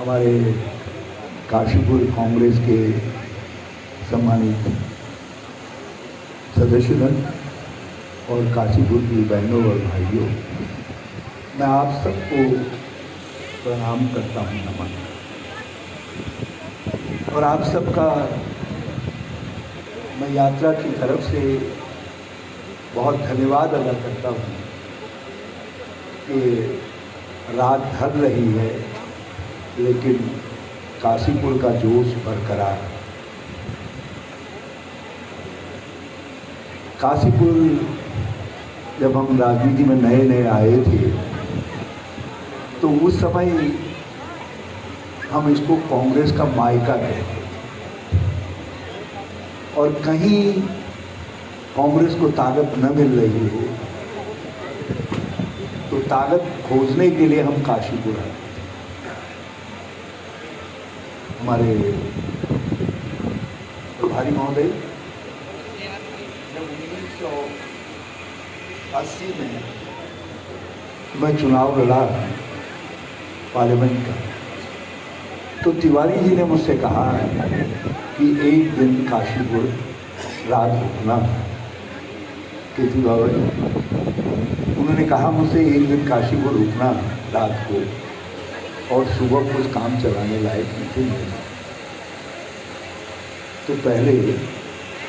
हमारे काशीपुर कांग्रेस के सम्मानित सदस्यगण और काशीपुर की बहनों और भाइयों, मैं आप सबको प्रणाम करता हूँ, नमन। और आप सबका मैं यात्रा की तरफ से बहुत धन्यवाद अदा करता हूँ कि रात ढल रही है लेकिन काशीपुर का जोश बरकरार। काशीपुर जब हम राजनीति में नए नए आए थे तो उस समय हम इसको कांग्रेस का मायका कहते और कहीं कांग्रेस को ताकत न मिल रही हो तो ताकत खोजने के लिए हम काशीपुर आए। हमारे प्रभारी महोदय जब 1980 में मैं चुनाव लड़ा पार्लियामेंट का, तो तिवारी जी ने मुझसे कहा कि एक दिन काशीपुर रात रुकना। केसी बाबा उन्होंने कहा मुझसे एक दिन काशीपुर रुकना रात को, और सुबह कुछ काम चलाने लायक नहीं थे। तो पहले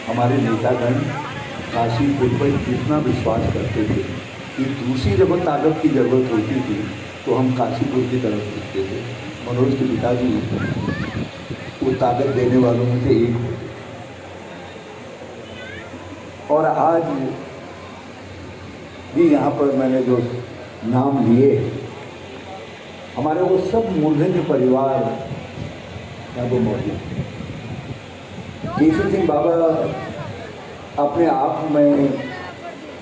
हमारे नेतागण काशीपुर पर इतना विश्वास करते थे कि दूसरी जब ताकत की जरूरत होती थी तो हम काशीपुर की तरफ दिखते थे। मनोज के पिताजी वो ताकत देने वालों में से एक थे। और आज भी यहाँ पर मैंने जो नाम लिए, हमारे वो सब मूर्धन्य परिवार यहाँ पर मौजूद है। केसी सिंह बाबा अपने आप में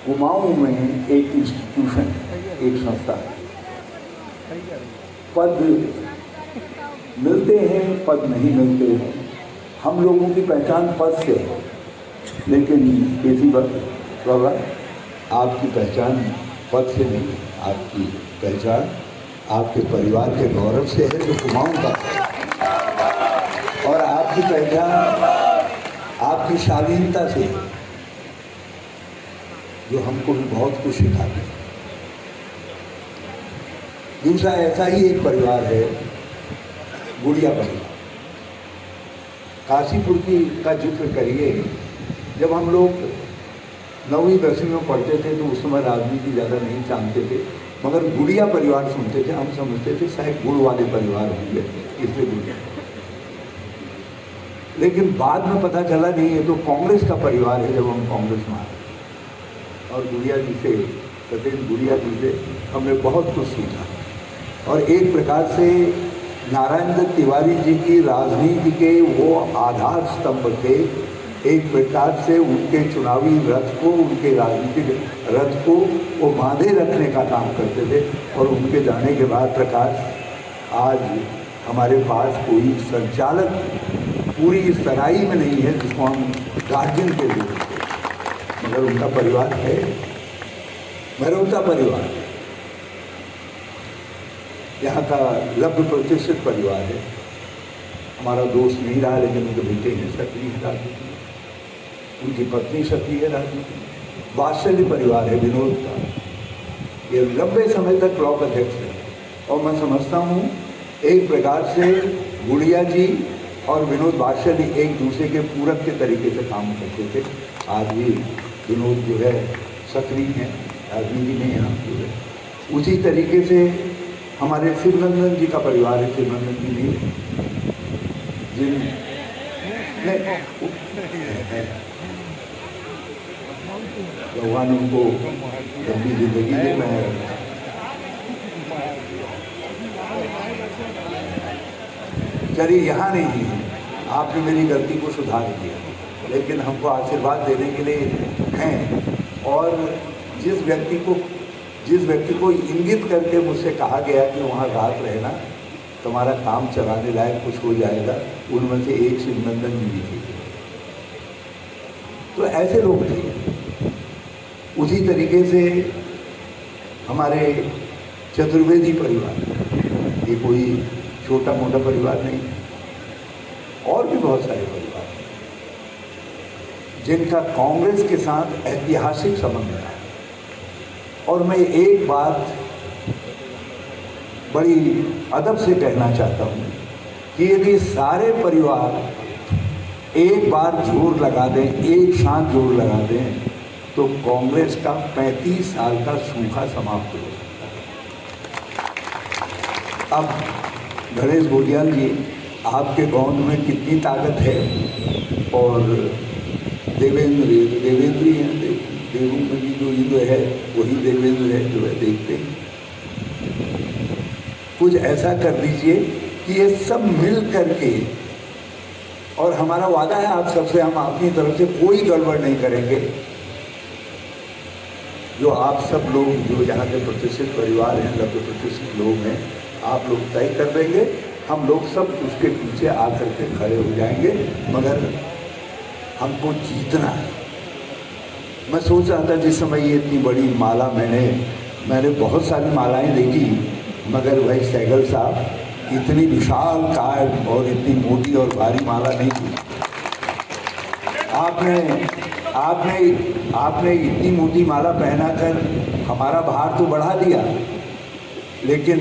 कुमाऊं में एक इंस्टीट्यूशन, एक संस्था है। पद मिलते हैं, पद नहीं मिलते हैं। हम लोगों की पहचान पद से है, लेकिन केसी बाबा आपकी पहचान पद से नहीं, आपकी पहचान आपके परिवार के गौरव से है जो कुमाऊं का है। और आपकी पहचान आपकी शालीनता से है जो हमको भी बहुत कुछ सिखाती है। दूसरा ऐसा ही एक परिवार है गुड़िया परिवार। काशीपुर की का जिक्र करिए, जब हम लोग 9वीं 10वीं में पढ़ते थे तो उस समय राजनीति ज़्यादा नहीं जानते थे, मगर गुड़िया परिवार सुनते थे, हम समझते थे शायद गुड़ वाले परिवार होंगे, इसलिए गुड़िया। लेकिन बाद में पता चला नहीं, ये तो कांग्रेस का परिवार है। जब हम कांग्रेस में आए और गुड़िया जी से, सत्येंद्र गुड़िया जी से हमने बहुत कुछ सीखा। और एक प्रकार से नारायण दत्त तिवारी जी की राजनीति के वो आधार स्तंभ थे। एक प्रकार से उनके चुनावी रथ को, उनके राजनीतिक रथ को वो बांधे रखने का काम करते थे। और उनके जाने के बाद प्रकाश आज हमारे पास कोई संचालक पूरी सराई में नहीं है जिसको हम गार्जियन के लिए, मगर उनका परिवार है, भरोसा परिवार यहाँ का लब्ध प्रतिष्ठित परिवार है। हमारा दोस्त नहीं रहा, लेकिन उनके बेटे हैं सक्रिय राजनीति में, उनकी पत्नी सक्रिय राजनीति में। वात्सल्य परिवार है विनोद का, ये लंबे समय तक ब्लॉक अध्यक्ष है। और मैं समझता हूँ एक प्रकार से गुड़िया जी और विनोद वात्सल्य एक दूसरे के पूरक के तरीके से काम करते थे। आज भी विनोद जो है सक्रिय हैं राजनीति में यहाँ जो है। उसी तरीके से हमारे शिवनंदन जी का परिवार है। शिवनंदन जी भी भगवान उनको लंबी जिंदगी दे। मैं चलिए यहाँ नहीं है, आपने मेरी गलती को सुधार दिया, लेकिन हमको आशीर्वाद देने के लिए हैं। और जिस व्यक्ति को इंगित करके मुझसे कहा गया कि वहाँ रात रहना, तुम्हारा काम चलाने लायक कुछ हो जाएगा, उनमें से एक शिवनंदन जी भी थे। तो ऐसे लोग थे। उसी तरीके से हमारे चतुर्वेदी परिवार, ये कोई छोटा मोटा परिवार नहीं, और भी बहुत सारे परिवार जिनका कांग्रेस के साथ ऐतिहासिक संबंध है। और मैं एक बात बड़ी अदब से कहना चाहता हूँ कि यदि सारे परिवार एक बार जोर लगा दें, एक साथ जोर लगा दें, तो कांग्रेस का 35 साल का सूखा समाप्त हो सकता है। अब गणेश गोटियाल जी, आपके गौंड में कितनी ताकत है, और देवेंद्र ही हैं, देवों में भी जो है वही देवेंद्र है जो है, देखते हैं। कुछ ऐसा कर दीजिए कि ये सब मिल करके, और हमारा वादा है आप सबसे, हम अपनी तरफ से कोई गड़बड़ नहीं करेंगे। जो आप सब लोग जो यहाँ के प्रतिष्ठित परिवार हैं, लंबे प्रतिष्ठित लोग हैं, आप लोग तय कर देंगे, हम लोग सब उसके पीछे आकर के खड़े हो जाएंगे, मगर हमको जीतना है। मैं सोच रहा था जिस समय ये इतनी बड़ी माला मैंने बहुत सारी मालाएं देखी, मगर भाई सहगल साहब इतनी विशाल काय और इतनी मोटी और भारी माला नहीं थी। आपने इतनी मोटी माला पहनाकर हमारा भार तो बढ़ा दिया, लेकिन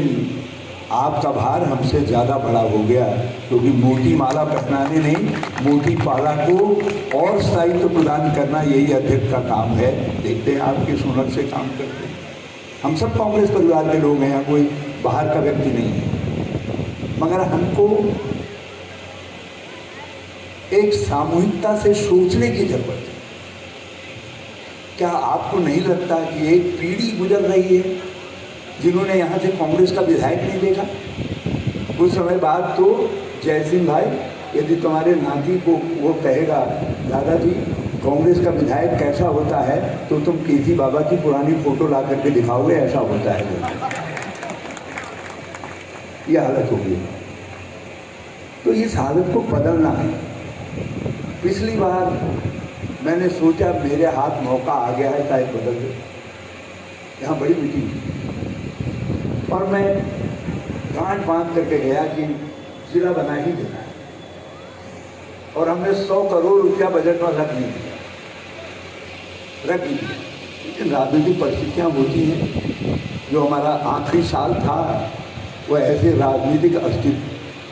आपका भार हमसे ज़्यादा बड़ा हो गया, क्योंकि मोटी माला पहनाने नहीं, मोटी माला को और स्थायित्व प्रदान करना, यही अध्यक्ष का काम है। देखते हैं आप किस हुनर से काम करते हैं। हम सब कांग्रेस परिवार के लोग हैं, यहाँ कोई बाहर का व्यक्ति नहीं है, मगर हमको एक सामूहिकता से सोचने की जरूरत है। क्या आपको नहीं लगता कि एक पीढ़ी गुजर रही है जिन्होंने यहाँ से कांग्रेस का विधायक नहीं देखा? कुछ समय बाद तो जय सिंह भाई, यदि तुम्हारे नाती को वो कहेगा दादाजी कांग्रेस का विधायक कैसा होता है, तो तुम केसी बाबा की पुरानी फोटो ला करके दिखाओगे ऐसा होता है। ये हालत होगी। तो इस हालत को बदलना है। पिछली बार मैंने सोचा मेरे हाथ मौका आ गया है, शायद बदल दे। यहाँ बड़ी मीटिंग और मैं गांठ बांध करके गया कि जिला बना ही देना है, और हमने 100 करोड़ रुपया बजट में रख नहीं दिया। लेकिन राजनीतिक परिस्थितियाँ होती हैं। जो हमारा आखिरी साल था वह ऐसे राजनीतिक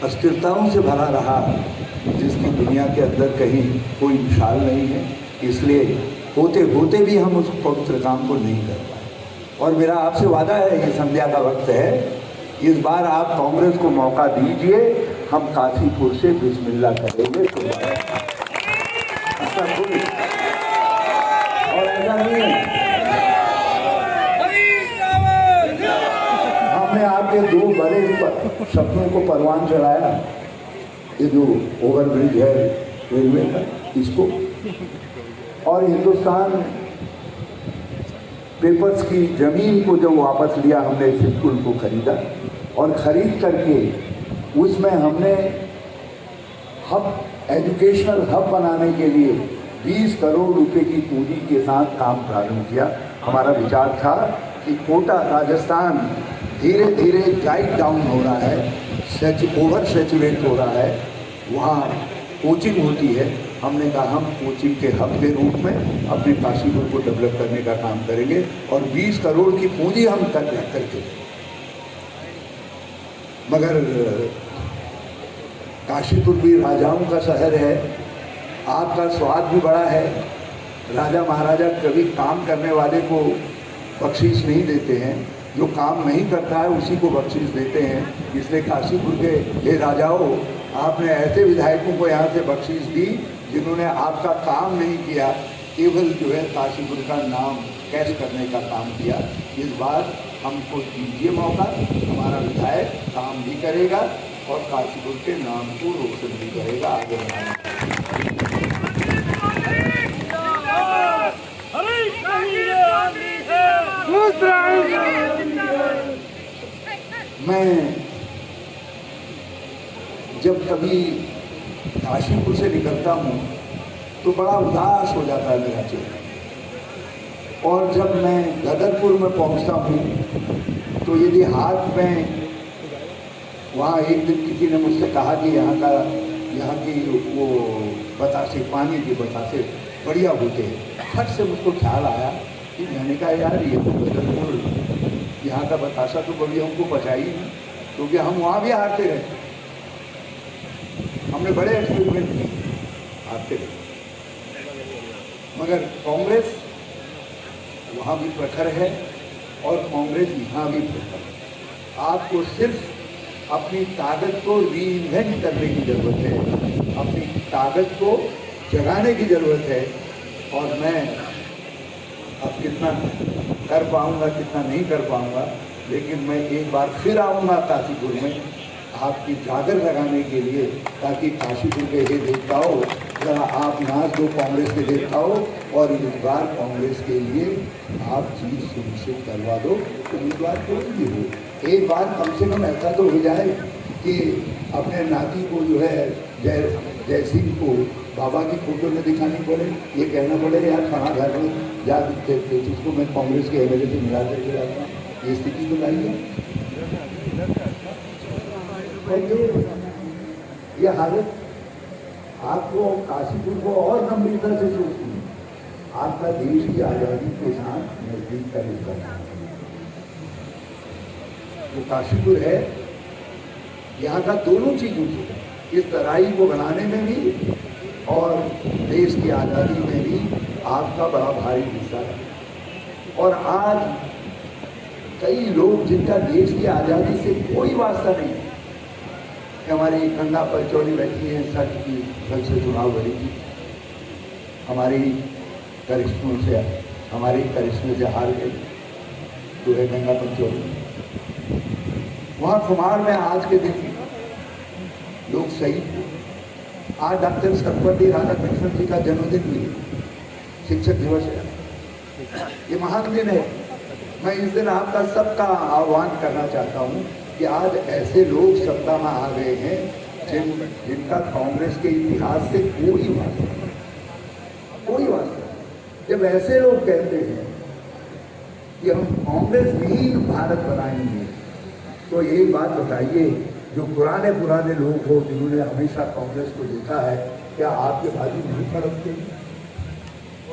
अस्थिरताओं से भरा रहा जिसकी दुनिया के अंदर कहीं कोई मिसाल नहीं है। इसलिए होते होते भी हम उस पवित्र काम को नहीं कर पाए। और मेरा आपसे वादा है, ये संध्या का वक्त है, इस बार आप कांग्रेस को मौका दीजिए, हम काशीपुर से बिस्मिल्लाह करेंगे। तो और ऐसा नहीं है, हमने आपके 2 बड़े सपनों को परवान चढ़ाया। ये जो ओवरब्रिज है रेलवे का, इसको, और हिंदुस्तान पेपर्स की ज़मीन को जब वापस लिया हमने, स्कूल को खरीदा, और ख़रीद करके उसमें हमने हब, एजुकेशनल हब बनाने के लिए 20 करोड़ रुपए की पूंजी के साथ काम प्रारंभ किया। हमारा विचार था कि कोटा राजस्थान धीरे धीरे डाइट डाउन हो रहा है, ओवर सैचुरेट हो रहा है, वहाँ कोचिंग होती है। हमने कहा हम कोचिंग के हब के रूप में अपने काशीपुर को डेवलप करने का काम करेंगे, और 20 करोड़ की पूंजी हम तक करके। मगर काशीपुर भी राजाओं का शहर है, आपका स्वाद भी बड़ा है। राजा महाराजा कभी काम करने वाले को बख्शीश नहीं देते हैं, जो काम नहीं करता है उसी को बख्शीश देते हैं। इसलिए काशीपुर के राजाओं, आपने ऐसे विधायकों को यहाँ से बख्शीश दी जिन्होंने आपका काम नहीं किया, केवल जो है काशीपुर का नाम कैश करने का काम किया। इस बार हमको दीजिए मौका, हमारा विधायक काम भी करेगा और काशीपुर के नाम को रोशन भी करेगा, आगे बढ़ाएगा। मैं जब कभी काशीपुर से निकलता हूँ तो बड़ा उदास हो जाता है मेरा चेहरा, और जब मैं गदरपुर में पहुँचता हूँ तो यदि हाथ में वहाँ एक दिन किसी ने मुझसे कहा कि यहाँ की वो बतासे, पानी के बतासे बढ़िया होते हैं। फट से मुझको ख्याल आया कि मैंने कहा यार ये तो बदलपुर यहाँ का बतासा तो कभी हमको बचा ही नहीं, क्योंकि हम वहाँ भी हारते रहे, हमने बड़े एक्सपेरिमेंट किए, हारते रहे। मगर कांग्रेस वहाँ भी प्रखर है और कांग्रेस यहाँ भी प्रखर है। आपको सिर्फ अपनी ताकत को रीइन्वेंट करने की ज़रूरत है, अपनी ताकत को जगाने की ज़रूरत है। और मैं अब कितना कर पाऊँगा कितना नहीं कर पाऊँगा, लेकिन मैं एक बार फिर आऊँगा काशीपुर में आपकी जागर लगाने के लिए, ताकि काशीपुर के ये देवताओं जरा आप नाच दो कांग्रेस के देवताओं, और इस बार कांग्रेस के लिए आप जीत सुनिश्चित करवा दो। उम्मीदवार कोई भी हो, एक बार कम से कम ऐसा तो हो जाए कि अपने नाती को जो है जय सिंह को बाबा की फोटो में दिखानी पड़े, ये कहना पड़े यार खाना घर में जा जिसको मैं कांग्रेस के एमएलए से मिला करके लाता हूँ। ये स्थिति तो लाई है। ये हालत आपको काशीपुर को और गंभीरता से सोचती है। आपका देश की आज़ादी के साथ नजदीक का रिश्ता है। वो काशीपुर है, यहाँ का दोनों चीजों से, इस तराई को बनाने में भी और देश की आज़ादी में भी आपका बड़ा भारी हिस्सा है। और आज कई लोग जिनका देश की आज़ादी से कोई वास्ता नहीं है, हमारी गंगा परचौली बैठी है, सच की सच से चुनाव लड़ी थी, हमारे करिश्मे से हार गई, जो है गंगा परचौली। वहाँ कुमार में आज के दिन लोग शहीद हुए। आज डॉक्टर सर्वपल्ली राधाकृष्णन जी का जन्मदिन भी है, शिक्षक दिवस है, ये महान दिन है। मैं इस दिन आपका सबका आह्वान करना चाहता हूँ कि आज ऐसे लोग सत्ता में आ गए हैं जिनका कांग्रेस के इतिहास से कोई वास्ता नहीं। जब ऐसे लोग कहते हैं कि हम कांग्रेस विहीन भारत बनाएंगे, तो एक बात बताइए, जो पुराने लोग हो जिन्होंने हमेशा कांग्रेस को देखा है, क्या आपके बाजू नहीं फड़कते?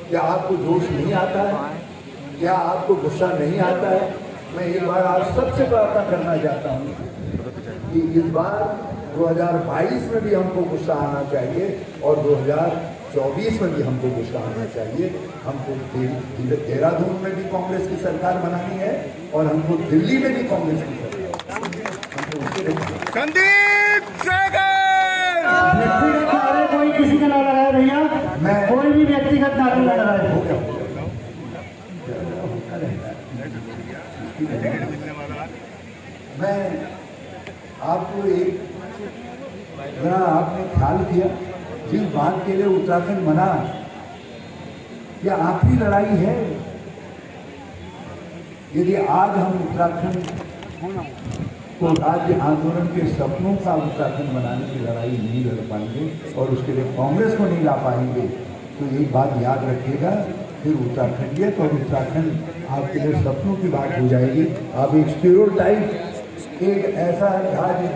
क्या आपको जोश नहीं आता है? क्या आपको गुस्सा नहीं आता है? मैं एक बार आप सबसे प्रार्थना करना चाहता हूँ कि इस बार 2022 में भी हमको गुस्सा आना चाहिए और 2024 में भी हमको गुस्सा आना चाहिए। हमको देहरादून में भी कांग्रेस की सरकार बनानी है और हमको दिल्ली में भी कांग्रेस की सरकार, संदीप सागर कोई किसी का नारा लगाए भैया, मैं कोई भी व्यक्तिगत नारा न लगाए। हो गया मैं आपको एक जरा आपने ख्याल किया जिस बात के लिए उत्तराखंड बना, यह आखिरी लड़ाई है। यदि आज हम उत्तराखंड को राज्य आंदोलन के सपनों का उत्तराखंड बनाने की लड़ाई नहीं लड़ पाएंगे और उसके लिए कांग्रेस को नहीं ला पाएंगे, तो एक बात याद रखिएगा, फिर उत्तराखंडियत और उत्तराखंड आपके लिए सपनों की बात हो जाएगी। आप एक स्टीरियोटाइप, एक ऐसा राज्य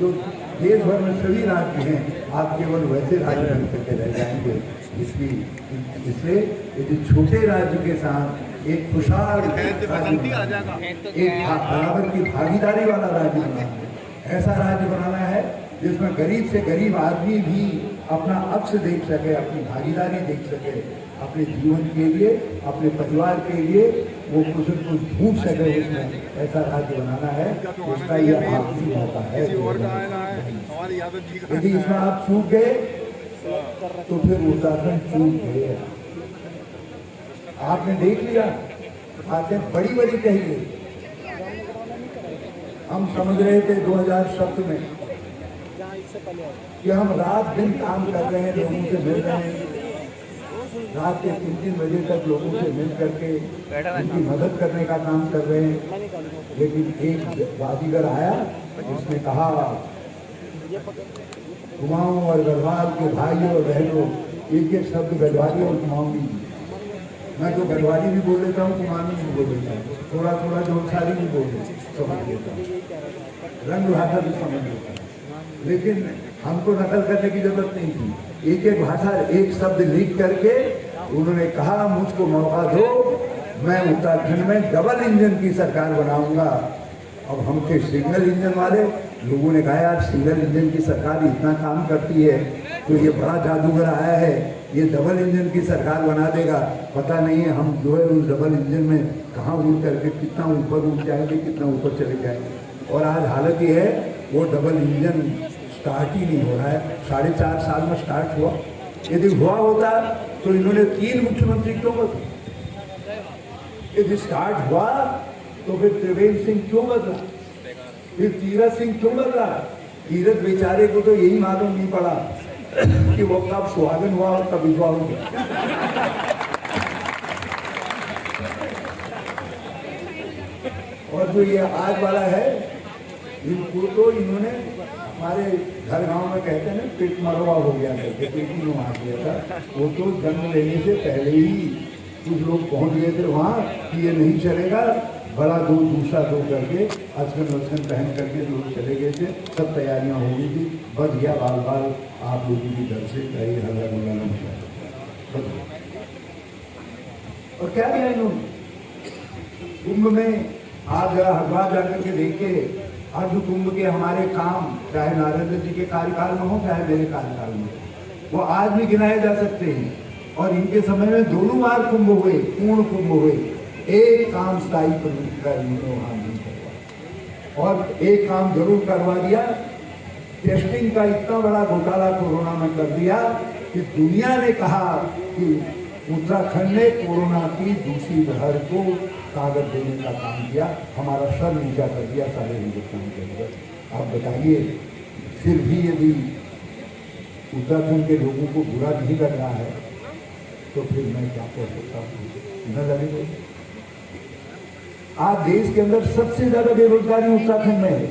जो देश भर में सभी राज्य हैं, आप केवल वैसे राज्य बन करके रह जाएंगे। इसलिए यदि छोटे राज्य के साथ एक खुशहाल राज्य, एक बराबर की भागीदारी वाला राज्य बनाना है, ऐसा राज्य बनाना है जिसमें गरीब से गरीब आदमी भी अपना अक्स देख सके, अपनी भागीदारी देख सके, अपने जीवन के लिए, अपने परिवार के लिए वो कुछ न कुछ ढूंढ सके, उसमें ऐसा राज्य बनाना है। उसका ये आखिरी मौका है। यदि इसमें आप चूक गए तो फिर उत्तराखंड चूक गए। आपने देख लिया, बातें बड़ी बड़ी कही गई। हम समझ रहे थे 2007 में कि हम रात दिन काम कर रहे हैं, लोगों से मिल रहे हैं, रात के 3-3 बजे तक लोगों से मिल करके उनकी मदद करने का काम कर रहे हैं। लेकिन एक बाजीगर आया जिसने कहा, कुमाऊं और गढ़वाल के भाइयों और बहनों, एक एक शब्द गढ़वाली और कुमाऊं लीजिए। मैं तो गढ़वाली भी बोल लेता हूँ, कुमानी भी बोल लेता हूँ, थोड़ा थोड़ा जोरसारी भी बोल समझ लेता हूँ, रंग भाषा भी समझ लेता हूँ। लेकिन हमको नकल करने की जरूरत नहीं थी। एक एक भाषा, एक शब्द लिख करके उन्होंने कहा मुझको मौका दो, मैं उत्तराखंड में डबल इंजन की सरकार बनाऊंगा। अब हम थे सिंगल इंजन वाले, लोगों ने कहा यार सिंगल इंजन की सरकार इतना काम करती है तो ये बड़ा जादूगर आया है, ये डबल इंजन की सरकार बना देगा। पता नहीं है हम जो है उस डबल इंजन में कहाँ उड़ करके कितना ऊपर उड़ जाएंगे, कितना ऊपर चले जाएंगे। और आज हालत ये है वो डबल इंजन स्टार्ट ही नहीं हो रहा है। 4.5 साल में स्टार्ट हुआ। यदि हुआ होता तो इन्होंने 3 मुख्यमंत्री क्यों बदले? यदि स्टार्ट हुआ तो फिर त्रिवेंद्र सिंह क्यों बदला, फिर तीरथ सिंह क्यों बदला? तीरथ बेचारे को तो यही मालूम नहीं पड़ा कि वो कब सुहागन हुआ और कब विधवा हो गया। और जो ये आज वाला है, इनको तो इन्होंने हमारे घर गांव में कहते हैं पेट मरवा हो गया करके, पेट ही में आ गया था। वो तो जन्म लेने से पहले ही कुछ लोग पहुंच गए थे वहाँ कि ये नहीं चलेगा, बड़ा दो दूसरा दो करके अस्कन वस्कन पहन करके लोग चले गए थे। सब तैयारियां हो गई थी, बच गया बाल बाल आप लोगों की दर से कहीं हल्ला गुल्ला न मचा। और क्या किया इन्होंने कुंभ में? आप जरा हरिद्वार जाकर के देखिए, अर्ध कुंभ के हमारे काम, चाहे नरेंद्र जी के कार्यकाल में हो चाहे मेरे कार्यकाल में, वो आज भी गिनाए जा सकते हैं। और इनके समय में दोनों बार कुंभ हुए, पूर्ण कुंभ हुए। एक काम स्थायी का इन्होंने वहां नहीं करवा, और एक काम जरूर करवा दिया। टेस्टिंग का इतना बड़ा घोटाला कोरोना में कर दिया कि दुनिया ने कहा कि उत्तराखंड ने कोरोना की दूसरी लहर को ताकत देने का काम किया, हमारा सर नीचा कर दिया सारे हिंदुस्तान के अंदर। आप बताइए, फिर भी यदि उत्तराखंड के लोगों को बुरा नहीं लग रहा है तो फिर मैं क्या कह सकता हूँ, न लगेगा। आज देश के अंदर सबसे ज्यादा बेरोजगारी उत्तराखंड में है,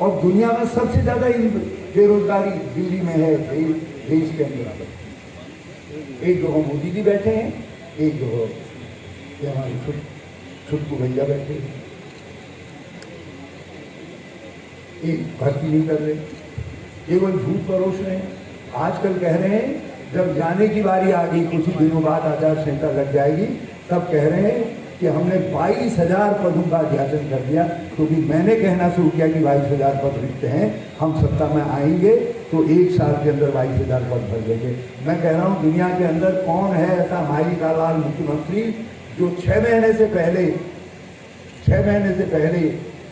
और दुनिया में सबसे ज्यादा बेरोजगारी दिल्ली में है। देश के अंदर एक जगह मोदी जी बैठे हैं, एक जगह हमारे छुटकू भैया बैठे हैं, एक भर्ती नहीं कर रहे, केवल झूठ परोस रहे हैं। आजकल कह रहे हैं जब जाने की बारी आ गई, कुछ ही दिनों बाद आचार संहिता लग जाएगी, तब कह रहे हैं कि हमने 22,000 पदों का अध्यासन कर दिया। क्योंकि मैंने कहना शुरू किया कि 22,000 पद रिक्त हैं, हम सत्ता में आएंगे तो 1 साल के अंदर 22,000 पद भर देंगे। मैं कह रहा हूँ दुनिया के अंदर कौन है ऐसा माई का लाल मुख्यमंत्री जो 6 महीने से पहले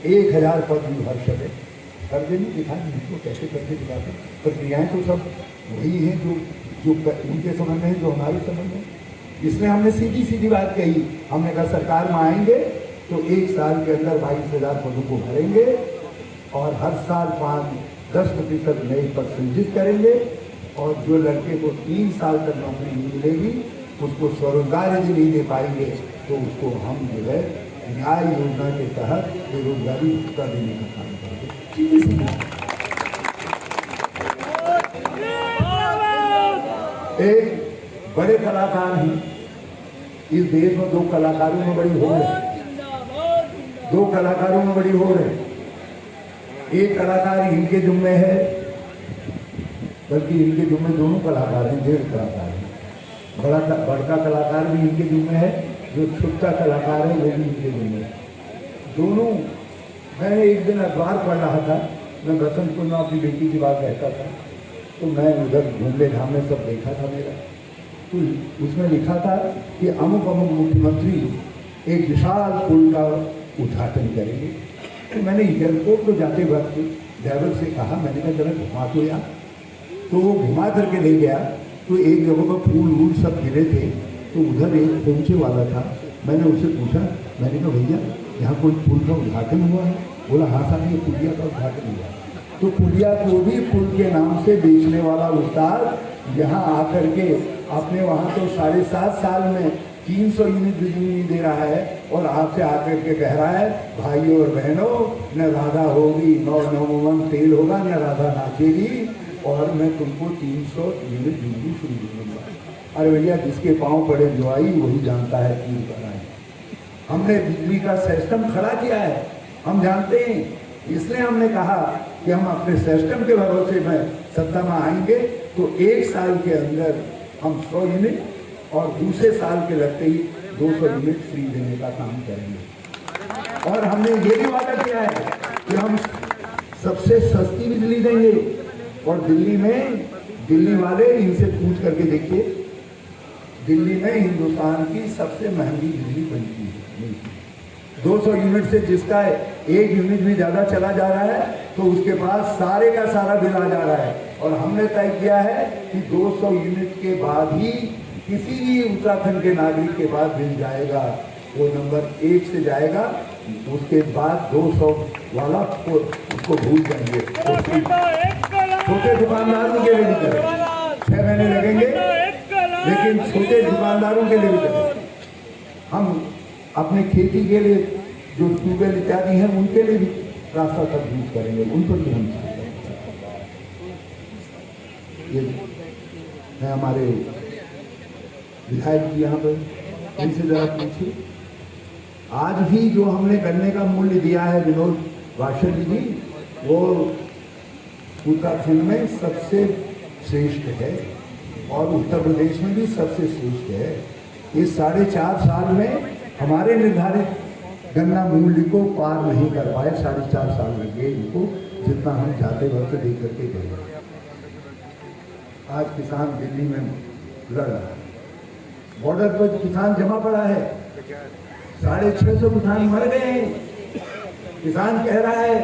1,000 पद भी भर सके? कर देनी दिखाएं, मुझको कैसे करके दिखाते। प्रक्रियाएं तो सब वही हैं जो उनके समझ में है, जो हमारे समझ में। इसलिए हमने सीधी सीधी बात कही, हमने कहा सरकार में आएंगे तो 1 साल के अंदर 22,000 पदों को भरेंगे, और हर साल 10% नए पद सृजित करेंगे। और जो लड़के को 3 साल तक नौकरी नहीं मिलेगी, उसको स्वरोजगार यदि नहीं दे पाएंगे तो उसको हम जो है न्याय योजना के तहत बेरोजगारी भत्ता देने का काम करेंगे। सीधी सीधी एक बड़े कलाकार हैं इस देश में, 2 कलाकारों में बड़ी हो रही, 2 कलाकारों में बड़ी हो रही। एक कलाकार इनके जुम्मे है, बल्कि इनके जुम्मे दोनों कलाकार हैं, 1.5 कलाकार हैं। बड़का कलाकार भी इनके जुम्मे है, जो छोटा कलाकार है वो भी इनके जुम्मे है। दोनों, मैंने एक दिन अखबार पढ़ रहा था, मैं बसंतपुर में अपनी बेटी की बात कहता था, तो मैं उधर घूमने घामने सब देखा था मेरा, तो उसमें लिखा था कि अमुक अमुक मुख्यमंत्री एक विशाल पुल का उद्घाटन करेंगे। तो मैंने एयरपोर्ट को जाते वक्त ड्राइवर से कहा, मैंने कहा जरा घुमा तो यार। तो वो घुमा करके ले गया, तो एक जगह पर फूल वूल सब गिरे थे, तो उधर एक पहुँचे वाला था। मैंने उससे पूछा, मैंने कहा भैया यहाँ कोई पुल का उद्घाटन हुआ है? बोला हाँ साहब ये पुलिया का उद्घाटन हुआ। तो पुलिया को भी पुल के नाम से बेचने वाला उस्ताद यहाँ आकर के अपने वहाँ तो 7.5 साल में 300 यूनिट बिजली नहीं दे रहा है, और आपसे आकर के कह रहा है भाइयों और बहनों, न राधा होगी, न नवमन तेल होगा, न राधा नाचेगी, और मैं तुमको 300 यूनिट बिजली फ्री दूंगा। अरे भैया, जिसके पाँव पड़े जुआई वही जानता है क्यों कराए। हमने बिजली का सिस्टम खड़ा किया है, हम जानते हैं, इसलिए हमने कहा कि हम अपने सिस्टम के भरोसे में सत्ता में आएंगे तो 1 साल के अंदर हम 100 यूनिट और दूसरे साल के लगते ही 200 यूनिट फ्री देने का काम करेंगे। और हमने ये भी वादा किया है कि हम सबसे सस्ती बिजली देंगे। और दिल्ली वाले इनसे पूछ करके देखिए, दिल्ली में हिंदुस्तान की सबसे महंगी बिजली बनती है। 200 यूनिट से जिसका 1 यूनिट भी ज़्यादा चला जा रहा है तो उसके पास सारे का सारा बिल आ जा रहा है। और हमने तय किया है कि 200 यूनिट के बाद ही किसी भी उत्तराखंड के नागरिक के पास बिल जाएगा, वो नंबर 1 से जाएगा, उसके बाद 200 वाला उसको भूल जाएंगे। छोटे दुकानदारों के लिए भी करें, 6 महीने लगेंगे, लेकिन छोटे दुकानदारों के लिए भी करें। हम अपने खेती के लिए जो ट्यूबवेल इत्यादि हैं उनके लिए भी रास्ता तक यूज करेंगे, उन पर भी हम ये मैं हमारे विधायक जी यहाँ पर इनसे जरा पूछिए, आज भी जो हमने गन्ने का मूल्य दिया है विनोद वाशल जी, वो उत्तराखंड में सबसे श्रेष्ठ है और उत्तर प्रदेश में भी सबसे श्रेष्ठ है। इस 4.5 साल में हमारे निर्धारित गन्ना मूल्य को पार नहीं कर पाए, 4.5 साल लगे इनको, जितना हम जाते वक्त दे करके गए। आज किसान दिल्ली में लड़ रहा है, बॉर्डर पर किसान जमा पड़ा है, 650 किसान मर गए हैं। किसान कह रहा है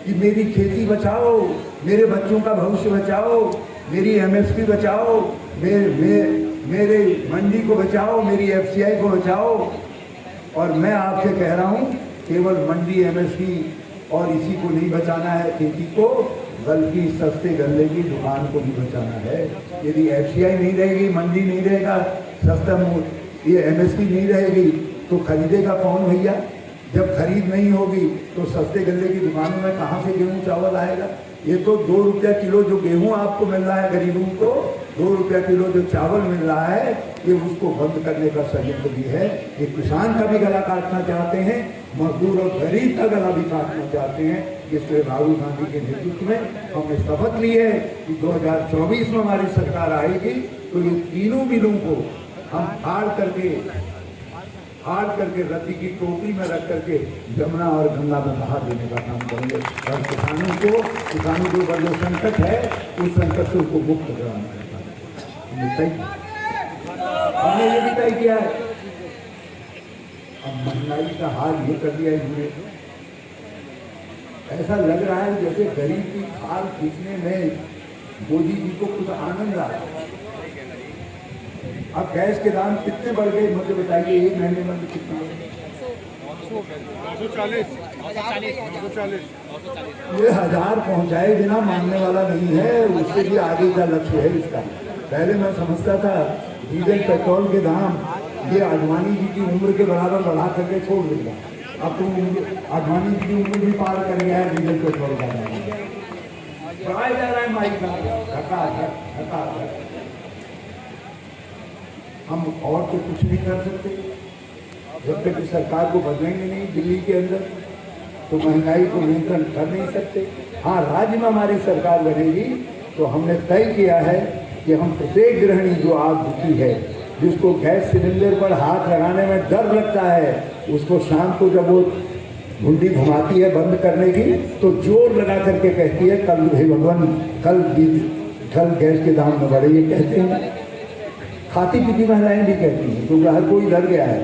कि मेरी खेती बचाओ, मेरे बच्चों का भविष्य बचाओ, मेरी एमएसपी बचाओ, मेरे मंडी को बचाओ, मेरी एफसीआई को बचाओ। और मैं आपसे कह रहा हूं, केवल मंडी एमएसपी और इसी को नहीं बचाना है खेती को, बल्कि सस्ते गल्ले की दुकान को भी बचाना है। यदि एफसीआई नहीं रहेगी, मंडी नहीं रहेगा, सस्ता ये एमएसपी नहीं रहेगी तो खरीदेगा कौन भैया? जब खरीद नहीं होगी तो सस्ते गल्ले की दुकानों में कहाँ से गेहूँ चावल आएगा? ये तो 2 रुपया किलो जो गेहूँ आपको मिल रहा है गरीबों को, 2 रुपया किलो जो चावल मिल रहा है, ये उसको बंद करने का षड्यंत्र भी है। ये किसान का भी गला काटना चाहते हैं, मजदूर और गरीब का गला भी काटना चाहते हैं। इसलिए राहुल गांधी के नेतृत्व में हमने शपथ ली है कि 2024 में हमारी सरकार आएगी तो ये तीनों बिलों को हम हार करके रद्दी की टोकरी में रख करके जमुना और गंगा में बहा देने का काम करेंगे। और किसानों के ऊपर जो संकट है उस संकट से उसको मुक्त कराने का काम हमने ये भी तय किया है। अब महंगाई का हाल ये कर दिया इन्होंने, ऐसा लग रहा है जैसे गरीब की खाल खींचने में मोदी जी को कुछ आनंद आ रहा है। अब गैस के दाम कितने बढ़ गए मुझे बताइए, 1 महीने में कितना? 940। ये 1000 पहुंचाए बिना मानने वाला नहीं है, उससे भी आगे का लक्ष्य है इसका। पहले मैं समझता था डीजल पेट्रोल के दाम ये आडवाणी जी की उम्र के बराबर बढ़ा करके छोड़ देगा। अब तो आडवाणी जी की उम्र भी पार कर गया है डीजल पेट्रोल का दाम, बढ़ाया जा रहा है माई का घटा। हम और तो कुछ नहीं कर सकते जब तक सरकार को बदलेंगे नहीं दिल्ली के अंदर, तो महंगाई को नियंत्रण कर नहीं सकते। हाँ, राज्य में हमारी सरकार बनेगी तो हमने तय किया है कि हम प्रत्येक गृहिणी जो आज दुखी है, जिसको गैस सिलेंडर पर हाथ लगाने में डर लगता है, उसको शाम को जब वो घुंडी घुमाती है बंद करने की तो जोर लगा करके कहती है कल हे भगवान कल गैस के दाम न बढ़े। ये कहते हैं, खाती पीती महिलाएं भी कहती हैं, क्योंकि हर कोई डर गया है।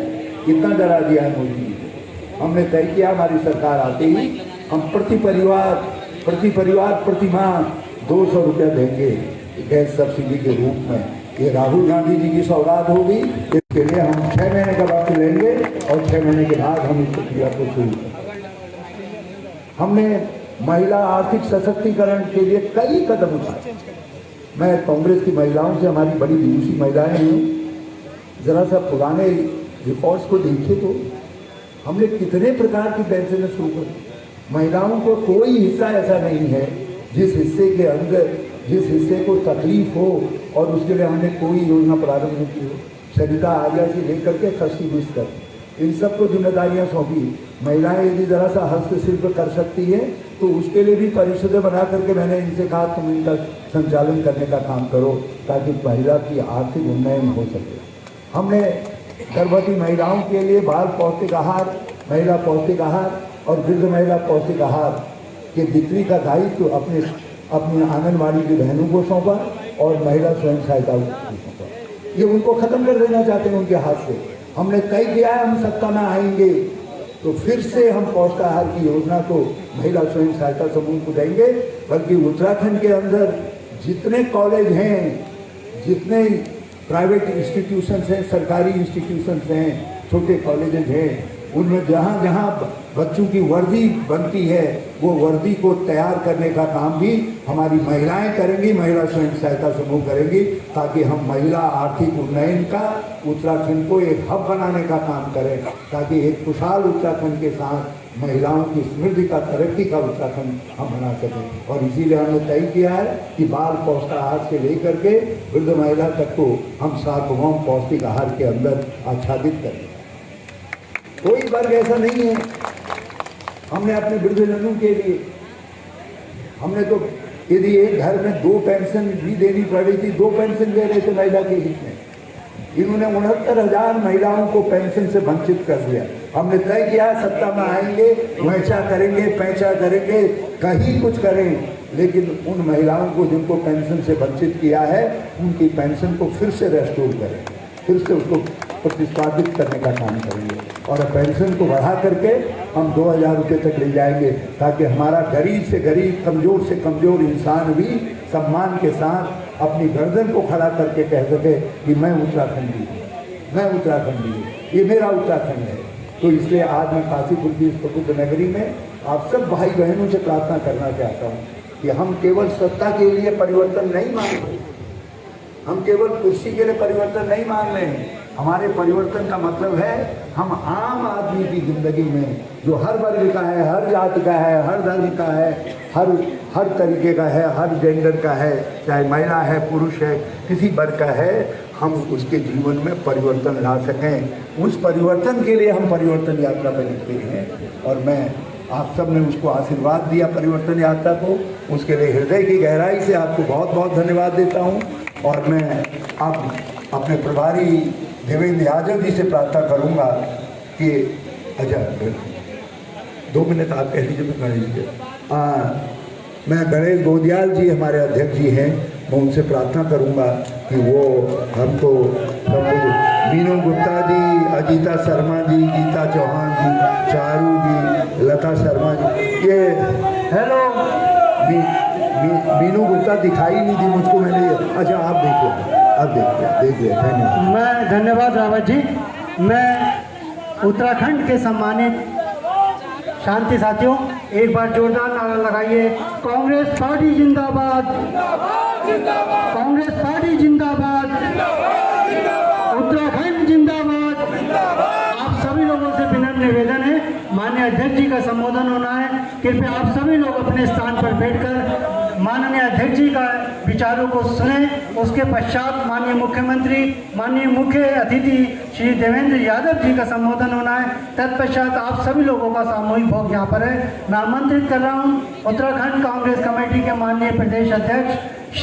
कितना डरा दिया है मोदी जी। हमने तय किया हमारी सरकार आते ही हम प्रति परिवार प्रति माह 200 रुपया देंगे गैस सब्सिडी के रूप में। ये राहुल गांधी जी की सौगात होगी। इसके लिए हम 6 महीने का वक्त लेंगे और 6 महीने के बाद हम इस प्रक्रिया को शुरू करेंगे। हमने महिला आर्थिक सशक्तिकरण के लिए कई कदम उठाए। मैं कांग्रेस की महिलाओं से, हमारी बड़ी विदुषी महिलाएं हैं, जरा सा पुराने रिकॉर्ड्स को देखिए तो हमने कितने प्रकार की पेंशन शुरू कर। महिलाओं को कोई हिस्सा ऐसा नहीं है जिस हिस्से के अंदर जिस हिस्से को तकलीफ हो और उसके लिए हमने कोई योजना प्रारंभ नहीं की हो, सरिता आज्ञा से लेकर के खस्ती बीस तक इन सबको जिम्मेदारियां सौंपी। महिलाएं यदि ज़रा सा हस्तशिल्प कर सकती है तो उसके लिए भी परिषदें बना करके मैंने इनसे कहा तुम इनका संचालन करने का काम करो ताकि महिला की आर्थिक उन्नयन हो सके। हमने गर्भवती महिलाओं के लिए बाल पौष्टिक आहार, महिला पौष्टिक आहार और वृद्ध महिला पौष्टिक आहार के बिक्री का दायित्व अपनी आंगनबाड़ी की बहनों को सौंपा और महिला स्वयं सहायता को सौंपा। ये उनको ख़त्म कर देना चाहते हैं उनके हाथ से। हमने तय किया है हम सत्ता में आएंगे तो फिर से हम पौष्टिकाहार की योजना को महिला स्वयं सहायता समूह को देंगे। बल्कि उत्तराखंड के अंदर जितने कॉलेज हैं, जितने प्राइवेट इंस्टीट्यूशंस हैं, सरकारी इंस्टीट्यूशंस हैं, छोटे कॉलेजेज हैं, उनमें जहाँ जहाँ बच्चों की वर्दी बनती है वो वर्दी को तैयार करने का काम भी हमारी महिलाएं करेंगी, महिला स्वयं सहायता समूह करेंगी, ताकि हम महिला आर्थिक उन्नयन का उत्तराखंड को एक हब बनाने का काम करें, ताकि एक खुशहाल उत्तराखंड के साथ महिलाओं की समृद्धि का, तरक्की का उत्तराखंड हम बना सकें। और इसीलिए हमने तय किया है कि बाल पौष्टिक आहार से लेकर के वृद्ध महिला तक को हम सार्वभौम पौष्टिक आहार के अंदर आच्छादित करें। कोई वर्ग ऐसा नहीं है। हमने अपने वृद्धजनों के लिए, हमने तो यदि एक घर में 2 पेंशन भी देनी पड़ी थी, 2 पेंशन दे रहे थे महिला के हित में। इन्होंने 69,000 महिलाओं को पेंशन से वंचित कर दिया। हमने तय किया सत्ता में आएंगे, वैसा करेंगे, पैसा करेंगे, कहीं कुछ करें, लेकिन उन महिलाओं को जिनको पेंशन से वंचित किया है उनकी पेंशन को फिर से रेस्टोर करें, फिर से उसको प्रतिस्पर्धित करने का काम करेंगे और पेंशन को बढ़ा करके हम 2,000 रुपये तक ले जाएंगे, ताकि हमारा गरीब से गरीब, कमज़ोर से कमज़ोर इंसान भी सम्मान के साथ अपनी गर्दन को खड़ा करके कह सके कि मैं उत्तराखंडी हूँ, मैं उत्तराखंडी हूँ, ये मेरा उत्तराखंड है। तो इसलिए आज मैं काशीपुर की इस पवित्र नगरी में आप सब भाई बहनों से प्रार्थना करना चाहता हूँ कि हम केवल सत्ता के लिए परिवर्तन नहीं मांग रहे, हम केवल कुर्सी के लिए परिवर्तन नहीं मांग रहे हैं। हमारे परिवर्तन का मतलब है हम आम आदमी की ज़िंदगी में, जो हर वर्ग का है, हर जाति का है, हर धर्म का है, हर तरीके का है, हर जेंडर का है, चाहे महिला है, पुरुष है, किसी वर्ग का है, हम उसके जीवन में परिवर्तन ला सकें। उस परिवर्तन के लिए हम परिवर्तन यात्रा पर निकले हैं और मैं आप सब ने उसको आशीर्वाद दिया परिवर्तन यात्रा को, उसके लिए हृदय की गहराई से आपको बहुत बहुत धन्यवाद देता हूँ। और मैं अब अपने प्रभारी देवेंद्र यादव जी से प्रार्थना करूँगा कि अच्छा 2 मिनट आप कह लीजिए, मैं कर लीजिए। मैं गणेश गोदियाल जी हमारे अध्यक्ष जी हैं, मैं उनसे प्रार्थना करूँगा कि वो हमको मीनू गुप्ता जी, अजीता शर्मा जी, गीता चौहान जी, चारू जी, लता शर्मा जी, ये हेलो मीनू गुप्ता दिखाई नहीं दी मुझको, मैंने अच्छा आप देखिए धन्यवाद। मैं धन्यवाद रावत जी। मैं उत्तराखंड के सम्मानित शांति साथियों, एक बार जोरदार नारा लगाइए, कांग्रेस पार्टी जिंदाबाद, कांग्रेस पार्टी जिंदाबाद, उत्तराखंड जिंदाबाद। आप सभी लोगों से विनम्र निवेदन है, माननीय अध्यक्ष जी का संबोधन होना है, कृपया आप सभी लोग अपने स्थान पर बैठकर माननीय अध्यक्ष जी का विचारों को सुने। उसके पश्चात माननीय मुख्यमंत्री, माननीय मुख्य अतिथि श्री देवेंद्र यादव जी का संबोधन होना है। तत्पश्चात आप सभी लोगों का सामूहिक भोग यहाँ पर है। मैं आमंत्रित कर रहा हूँ उत्तराखंड कांग्रेस कमेटी के माननीय प्रदेश अध्यक्ष